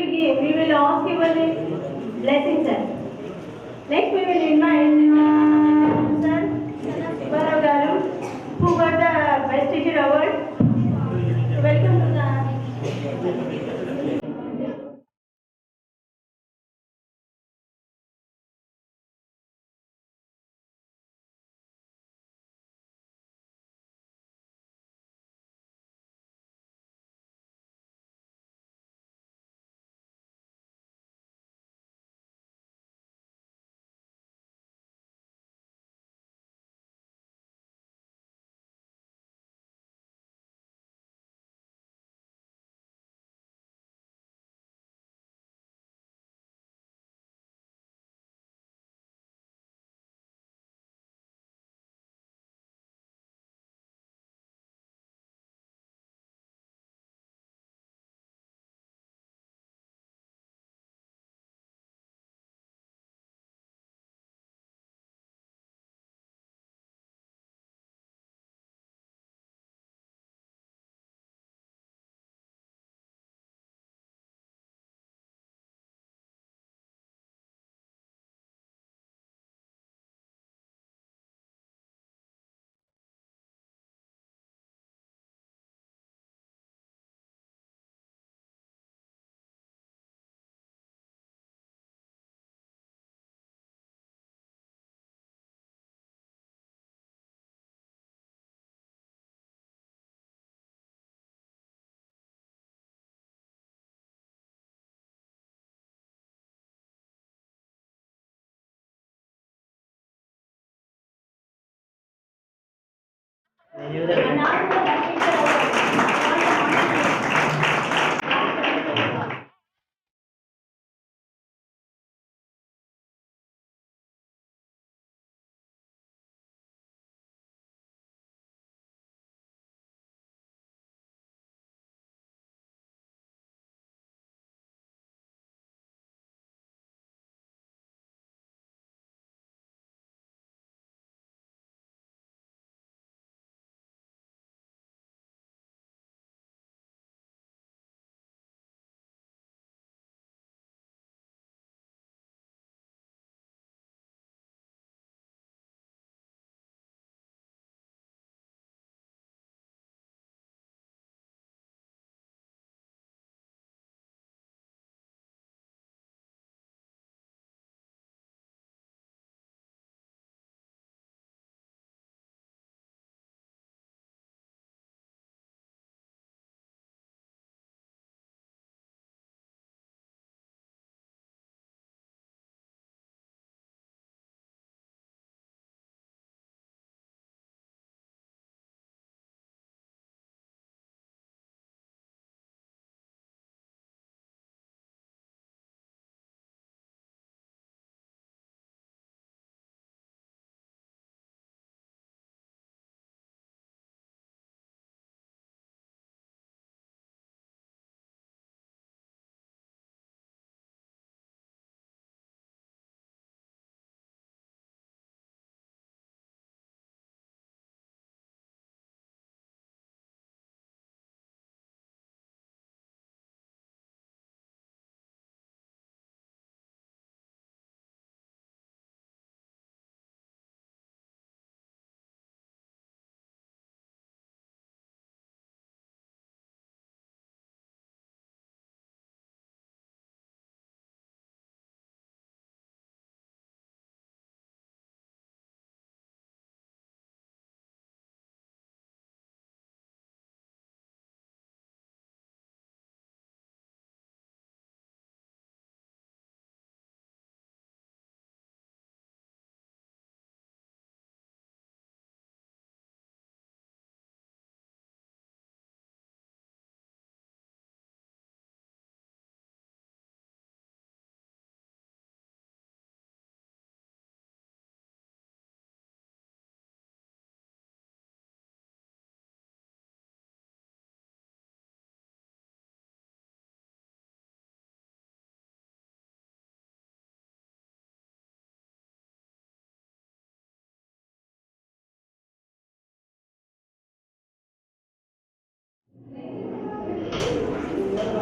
we will ask your blessing, sir. Next, we will invite sir Sivarao Garu, who got the best teacher award. Welcome to the.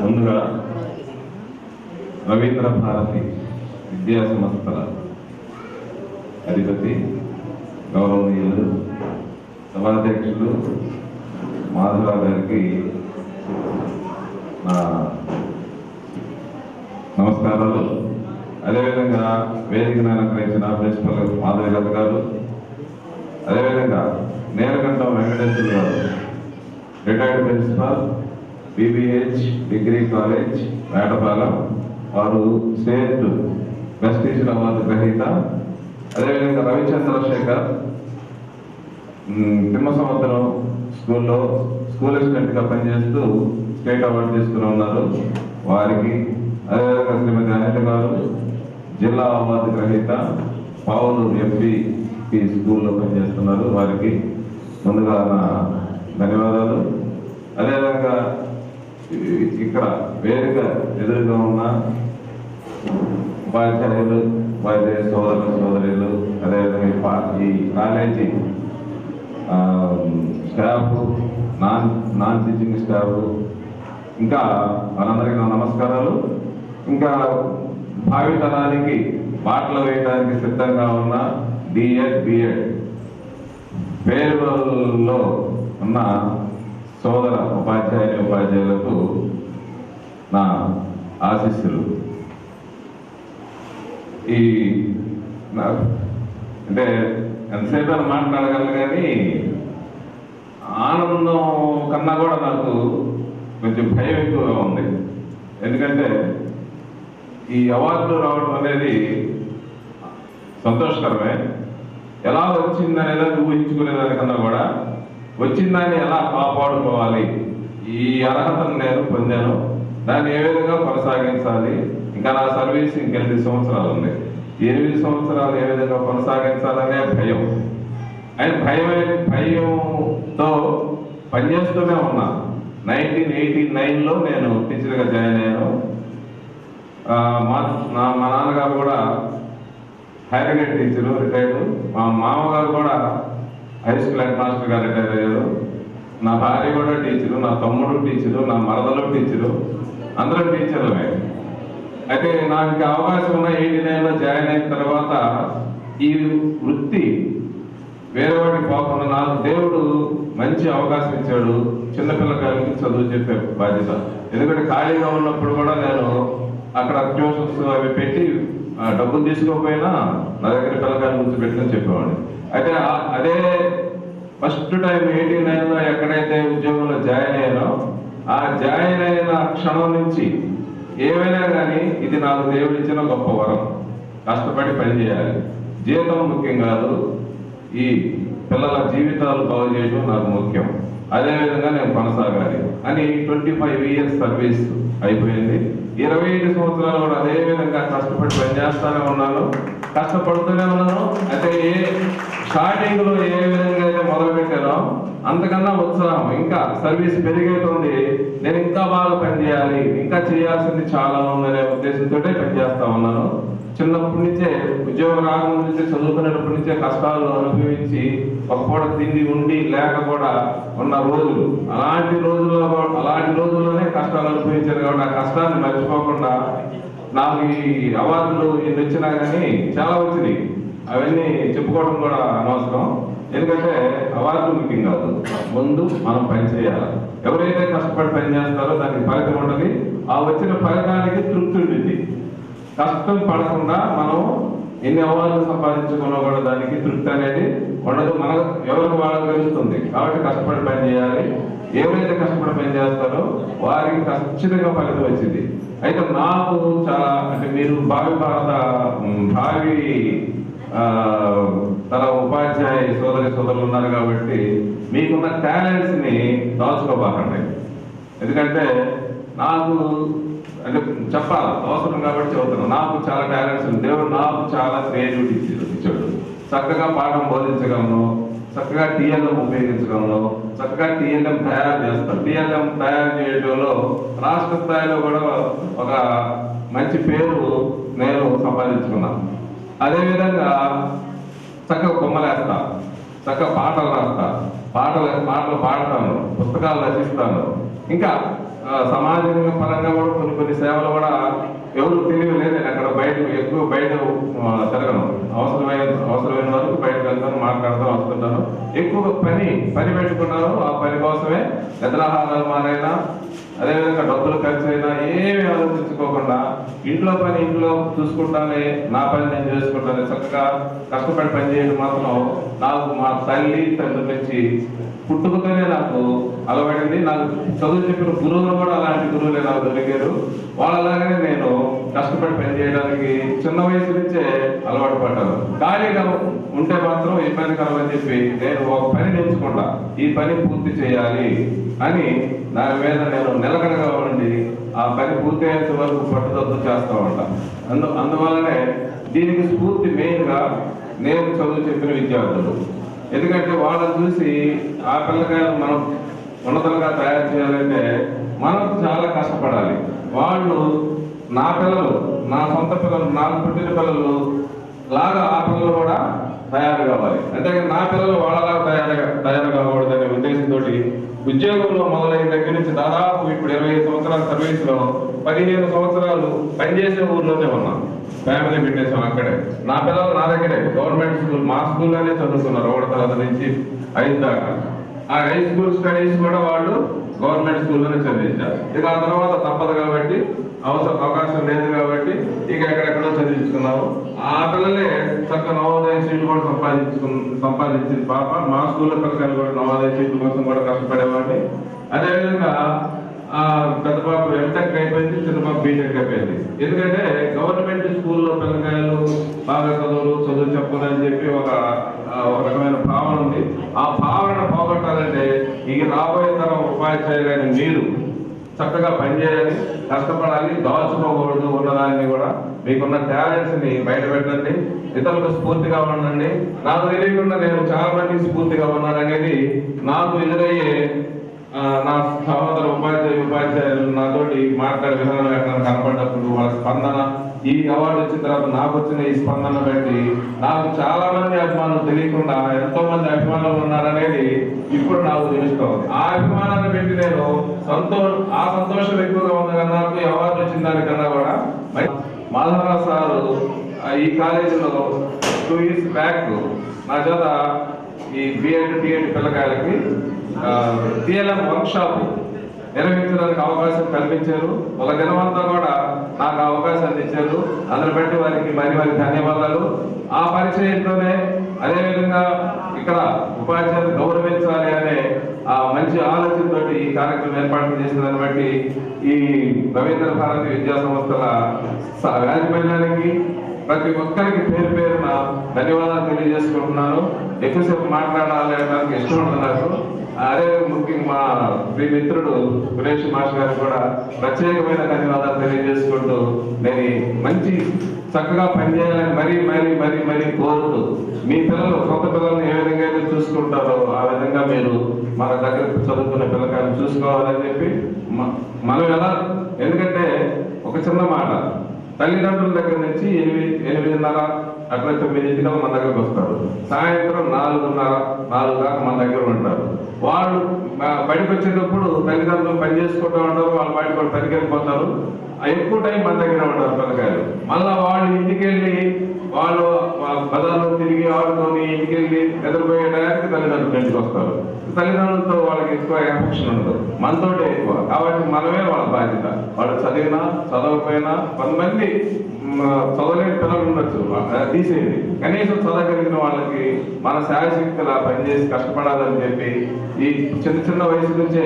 ముందుగా రవీంద్ర భారతి విద్యా సంస్థల అధిపతి గౌరవనీయులు సభాధ్యక్షులు మాధవరావు గారికి నా నమస్కారాలు. అదేవిధంగా వేదికను అలంకరించిన ప్రిన్సిపల్ మాధవీలత గారు, అదేవిధంగా నేలకంఠం వెంకటేశ్వర గారు, retired principal BBH degree college Vetapalem, వారు స్టేట్ బెస్ట్ టీచర్ అవార్డు గ్రహీత. అదేవిధంగా రవిచంద్రశేఖర్ తిమ్మ సంవత్సరం స్కూల్లో స్కూల్ అసిస్టెంట్గా పనిచేస్తూ స్టేట్ అవార్డు తీసుకుని ఉన్నారు వారికి. అదేవిధంగా శ్రీమతి అనిత గారు జిల్లా అవార్డు గ్రహీత, పావులు ఎంపీపీ స్కూల్లో పనిచేస్తున్నారు వారికి ముందుగా నా ధన్యవాదాలు. అదేవిధంగా ఇక్కడ వేదిక ఎదురుగా ఉన్న ఉపాధ్యాయులు, ఉపాధ్యాయ సోదరులు సోదరులు, అదేవిధంగా ఈ college staff, non teaching staff, ఇంకా వాళ్ళందరికీ నా నమస్కారాలు. ఇంకా భావితరానికి బాటలు వేయడానికి సిద్ధంగా ఉన్న డిఎడ్ బిఎడ్ ఫేర్వెల్లో ఉన్న సోదర ఉపాధ్యాయులకు నా ఆశీస్సులు. ఈ అంటే ఎంతసేపు అని మాట్లాడగలను కానీ ఆనందం కన్నా కూడా నాకు కొంచెం భయం ఎక్కువగా ఉంది. ఎందుకంటే ఈ అవార్డులు రావడం అనేది సంతోషకరమే. ఎలా వచ్చిందనేది ఊహించుకునేదానికన్నా కూడా వచ్చిందాన్ని ఎలా కాపాడుకోవాలి, ఈ అర్హతను నేను పొందాను, దాన్ని ఏ విధంగా కొనసాగించాలి. ఇంకా నా సర్వీస్ ఇంక 8 సంవత్సరాలు ఉంది. 8 సంవత్సరాలు ఏ విధంగా కొనసాగించాలనే భయం. ఆయన భయంతో పనిచేస్తూనే ఉన్నా. 1989లో నేను టీచర్గా జాయిన్ అయ్యాను. మా నాన్నగారు కూడా హైయర్ సెకండరీ టీచరు, రిటైర్డ్. మా మామగారు కూడా హై స్కూల్ హెడ్ మాస్టర్గా రిటైర్ అయ్యారు. నా భార్య కూడా టీచరు, నా తమ్ముడు టీచరు, నా మరదలు టీచరు, అందరం టీచర్లమే. అయితే నాకు అవకాశం ఉన్న 89లో జాయిన్ అయిన తర్వాత ఈ వృత్తి వేరే వాడికి పోకుండా నాకు దేవుడు మంచి అవకాశం ఇచ్చాడు. చిన్నపిల్లకాయలకి చదువు చెప్పే బాధ్యత. ఎందుకంటే ఖాళీగా ఉన్నప్పుడు కూడా నేను అక్కడ ట్యూషన్స్ అవి పెట్టి డబ్బులు తీసుకోకపోయినా నా దగ్గర పిల్లకాయలు కూర్చోబెట్టుకొని చెప్పేవాడిని. అయితే అదే ఫస్ట్ టైం 89లో ఎక్కడైతే ఉద్యోగంలో జాయిన్ అయ్యానో ఆ జాయిన్ అయిన క్షణం నుంచి ఏమైనా కానీ ఇది నాకు దేవుడు ఇచ్చిన గొప్ప వరం. కష్టపడి పనిచేయాలి, జీతం ముఖ్యం కాదు, ఈ పిల్లల జీవితాలు బాగు చేయడం నాకు ముఖ్యం. అదేవిధంగా నేను కొనసాగాలి అని 25 years సర్వీస్ అయిపోయింది. 25 సంవత్సరాలు కూడా అదే విధంగా కష్టపడి పనిచేస్తూనే ఉన్నాను, కష్టపడుతూనే ఉన్నాను. అయితే స్టార్టింగ్లో ఏ విధంగా అయితే మొదలు పెట్టానో అంతకన్నా ఉత్సాహం, ఇంకా సర్వీస్ పెరిగేటుంది. నేను ఇంకా బాగా పనిచేయాలి, ఇంకా చేయాల్సింది చాలా ఉందనే ఉద్దేశంతో పనిచేస్తా ఉన్నాను. చిన్నప్పటి నుంచే ఉద్యోగం రాకముందు నుంచే చదువుకునేటప్పటి నుంచే కష్టాలు అనుభవించి ఒక పూట తిండి ఉండి లేక కూడా ఉన్న రోజులు, అలాంటి రోజుల్లోనే కష్టాలు అనుభవించారు. కాబట్టి ఆ కష్టాన్ని మర్చిపోకుండా నాకు ఈ అవార్డులు ఎన్ని వచ్చినా కానీ చాలా వచ్చినాయి. అవన్నీ చెప్పుకోవడం కూడా అనవసరం. ఎందుకంటే అవార్డు ముఖ్యం కాదు, ముందు మనం పని చేయాలి. ఎవరైతే కష్టపడి పని చేస్తారో దానికి ఫలితం ఉండదు. ఆ వచ్చిన ఫలితానికి తృప్తి ఉంటుంది. కష్టం పడకుండా మనం ఎన్ని అవార్డులు సంపాదించుకున్నా కూడా దానికి తృప్తి అనేది ఉండదు. మనకు ఎవరికి వాళ్ళకి తెలుస్తుంది. కాబట్టి కష్టపడి పని చేయాలి. ఎవరైతే కష్టపడి పని చేస్తారో వారికి ఖచ్చితంగా ఫలితం వచ్చింది. అయితే నాకు చాలా అంటే మీరు భావి తన ఉపాధ్యాయ సోదరులు ఉన్నారు కాబట్టి మీకున్న టాలెంట్స్ని దాచుకోబాకండి. ఎందుకంటే నాకు అంటే చెప్పాలి అవసరం కాబట్టి చెబుతున్నాను. నాకు చాలా టాలెంట్స్ ఉంది. దేవుడు నాకు చాలా క్రియేటివిటీ ఇచ్చాడు. చక్కగా పాఠం బోధించగలను, చక్కగా టీఎల్ఎం ఉపయోగించగలను, చక్కగా టీఎల్ఎం తయారు చేస్తాను. టీఎల్ఎం తయారు చేయడంలో రాష్ట్ర స్థాయిలో కూడా ఒక మంచి పేరు నేను సంపాదించుకున్నాను. అదేవిధంగా చక్కగా కొమ్మలేస్తా, చక్కగా పాటలు రాస్తా, పాటలు పాడతాను, పుస్తకాలు రచిస్తాను. ఇంకా సమాజ పరంగా కూడా కొన్ని సేవలు కూడా ఎవరు తెలియలేదు. నేను అక్కడ బయట తిరగను. అవసరమైన వరకు బయటకు వెళ్తాను, మాట్లాడతాను, వస్తుంటాను. ఎక్కువ పని పెట్టుకున్నాను. ఆ పని కోసమే నిద్రాహారాలు మారైనా, అదేవిధంగా డబ్బులు ఖర్చు అయినా ఏమి ఆలోచించుకోకుండా ఇంట్లో పని ఇంట్లో చూసుకుంటానే, నా పని నేను చేసుకుంటానే, చక్కగా కష్టపడి పని చేయడం మాత్రం నాకు మా తండ్రి నుంచి పుట్టుకతోనే నాకు అలవాడింది. నాకు చదువు చెప్పిన గురువులు కూడా అలాంటి గురువులే నాకు దొరికారు. వాళ్ళలాగానే నేను కష్టపడి పని చేయడానికి చిన్న వయసు నుంచే అలవాటు పడ్డాను. ఖాళీగా ఉంటే మాత్రం ఇబ్బందికరం అని చెప్పి నేను ఒక పని నేర్చుకుంటా, ఈ పని పూర్తి చేయాలి అని దాని మీద నేను నిలకడగా ఉండి ఆ పని పూర్తి అయ్యేంత వరకు పట్టుదల చేస్తూ ఉంటాను. అందువల్లనే దీనికి స్ఫూర్తి మెయిన్గా నేను చదువు చెప్పిన విద్యార్థులు. ఎందుకంటే వాళ్ళని చూసి ఆ పిల్లకాయలు మనం ఉన్నతంగా తయారు చేయాలంటే మనం చాలా కష్టపడాలి. వాళ్ళు నా పిల్లలు, నా సొంత పిల్లలు, నాకు పుట్టిన పిల్లలు లాగా ఆ పిల్లలు కూడా తయారు కావాలి. అంటే నా పిల్లలు వాళ్ళలాగా తయారు కాకూడదనే ఉద్దేశంతో ఉద్యోగంలో మొదలైన దగ్గర నుంచి దాదాపు ఇప్పుడు 25 సంవత్సరాల సర్వీస్లో 15 సంవత్సరాలు పనిచేసే ఊర్లోనే ఉన్నాను. ఫ్యామిలీ పెట్టేసాం అక్కడే. నా పిల్లలు నా దగ్గరే గవర్నమెంట్ స్కూల్, మా స్కూల్లోనే చదువుకున్నారు 1వ తరగతి నుంచి 5 దాకా. ఆ హై స్కూల్ స్టడీస్ కూడా వాళ్ళు గవర్నమెంట్ స్కూల్లోనే చదివించారు. ఇక ఆ తర్వాత తప్పదు కాబట్టి, అవకాశం లేదు కాబట్టి ఇక ఎక్కడెక్కడో చదివించుకున్నాము. ఆ పిల్లలే చక్కగా నవోదయ సీట్లు కూడా సంపాదించింది పాప. మా స్కూల్లో పిల్లకాయలు కూడా నవోదయ సీట్ల కోసం కూడా కష్టపడేవాడిని. అదేవిధంగా పెద్ద పాప ఎంటెక్ అయిపోయింది, చిన్న పాప బీటెక్ అయిపోయింది. ఎందుకంటే గవర్నమెంట్ స్కూల్లో పిల్లకాయలు బాగా చదువు చెప్పదని చెప్పి ఒక రకమైన భావన ఉంది. ఆ భావన పోగొట్టాలంటే ఇక రాబోయే తరం ఉపాధ్యాయులైన మీరు చక్కగా పనిచేయాలి, కష్టపడాలి, దాచుకోకూడదు. ఉన్నదాన్ని కూడా మీకున్న టాలెంట్స్ ని బయట పెట్టండి, ఇతరులకు స్ఫూర్తిగా ఉండండి. నాకు తెలియకుండా నేను చాలా మందికి స్ఫూర్తిగా ఉన్నాననేది నాకు ఎదురయ్యే నా సహోదర ఉపాధ్యాయులు నాతోటి మాట్లాడే విధానం ఎక్కడ కనపడ్డప్పుడు వాళ్ళ స్పందన, ఈ అవార్డు వచ్చిన తర్వాత నాకు వచ్చిన ఈ స్పందన బట్టి నాకు చాలా మంది అభిమానులు తెలియకుండా ఎంతో మంది అభిమానులు ఉన్నారనేది ఇప్పుడు నాకు తెలుస్తోంది. ఆ అభిమానాన్ని పెట్టి నేను ఆ సంతోషం ఎక్కువగా ఉంది కదా నాకు. ఈ అవార్డు వచ్చిన దానికన్నా కూడా మాధవరావు సారు ఈ కాలేజీలో 2 years బ్యాక్ నా చేత ఈ బిఎడ్ టిఎడ్ పిల్లకాయలకి టిఎల్ఎం వర్క్ షాప్ నిర్వహించడానికి అవకాశం కల్పించారు. ఒక దినమంతా కూడా నాకు అవకాశాన్ని ఇచ్చారు. అందుని బట్టి వారికి వారి ధన్యవాదాలు. ఆ పరిచయంతోనే అదేవిధంగా ఇక్కడ ఉపాధ్యాయులు గౌరవించాలి అనే ఆ మంచి ఆలోచనతో ఈ కార్యక్రమం ఏర్పాటు చేసిన దాన్ని బట్టి ఈ రవీంద్ర భారతి విద్యా సంస్థల యాజమాన్యానికి ప్రతి ఒక్కరికి పేరున ధన్యవాదాలు తెలియజేసుకుంటున్నాను. ఎక్కువసేపు మాట్లాడాలడానికి ఇష్టం ఉంటుంది నాకు. అదే ముఖ్యంగా మా మిత్రుడు సురేష్ మాస్టర్ గారికి కూడా ప్రత్యేకమైన ధన్యవాదాలు తెలియజేసుకుంటూ నేను మంచి చక్కగా పనిచేయాలని మరీ కోరుతూ మీ పిల్లలు సొంత పిల్లల్ని ఏ విధంగా అయితే చూసుకుంటారో ఆ విధంగా మీరు మన దగ్గర చదువుకున్న పిల్లకాయలు చూసుకోవాలని చెప్పి మనం ఎలా, ఎందుకంటే ఒక చిన్న మాట, తల్లిదండ్రుల దగ్గర నుంచి 8:30 అట్లా 9 మన దగ్గరకు వస్తారు. సాయంత్రం 4:30 దాకా మన దగ్గర ఉంటారు. వాళ్ళు బయటకు వచ్చేటప్పుడు తల్లిదండ్రులు పని చేసుకుంటూ ఉంటారు, వాళ్ళ బయట కూడా పనికి వెళ్ళిపోతారు. ఎక్కువ టైం మన దగ్గర ఉంటారు పిల్లకాయలు. మళ్ళా వాళ్ళు ఇంటికి వెళ్ళి వాళ్ళు బజార్లో తిరిగి ఆడుకొని ఇంటికి వెళ్ళి ఎదురుపోయే టయానికి తల్లిదండ్రులు ఇంటికి వస్తారు. తల్లిదండ్రులతో వాళ్ళకి ఎక్కువ ఎఫెక్షన్ ఉండదు, మనతోటే ఎక్కువ. కాబట్టి మనమే వాళ్ళ బాధ్యత. వాళ్ళు చదివినా చదవకపోయినా, కొంతమంది చదవలేని పిల్లలు ఉండొచ్చు, తీసేది. కనీసం చదవగలిగిన వాళ్ళకి మన శాయశక్తిలా పనిచేసి కష్టపడాలని చెప్పి ఈ చిన్న వయసు నుంచే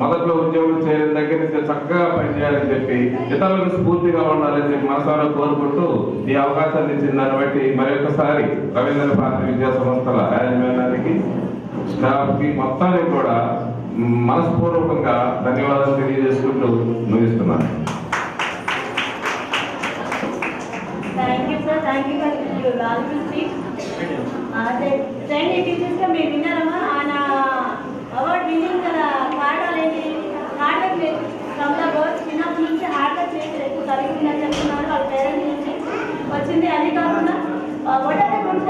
మొదట్లో ఉద్యోగం చేయడం దగ్గర నుంచి చక్కగా పనిచేయాలని చెప్పి ఇతరులకు స్ఫూర్తిగా ఉండాలని చెప్పి మనసారా కోరుకుంటూ ఈ అవకాశాన్ని ఇచ్చిన దాన్ని బట్టి మరొకసారి రవీంద్ర భారతి విద్యా సంస్థల యాజమాన్యానికి, స్టాఫ్కి మొత్తానికి కూడా మనస్పూర్వకంగా ధన్యవాదాలు తెలియజేసుకుంటూ ముగిస్తున్నాను. Thank you, sir. Thank you for your valuable speech. Training టీచర్స్గా మీరు విన్నారమ్మా. ఆయన అవార్డు విన్నింగ్ కదా పాఠాలు ఏంటి, హార్డ్ వర్క్ లేదు. కమలా గౌడ్ చిన్నప్పటి నుంచి హార్డ్ వర్క్ చేసి ఎక్కువ కలిగి ఉందని చెప్తున్నారు. వాళ్ళ పేరెంట్స్ నుంచి వచ్చింది. అది కాకుండా వాట్ ఆర్ ద గుడ్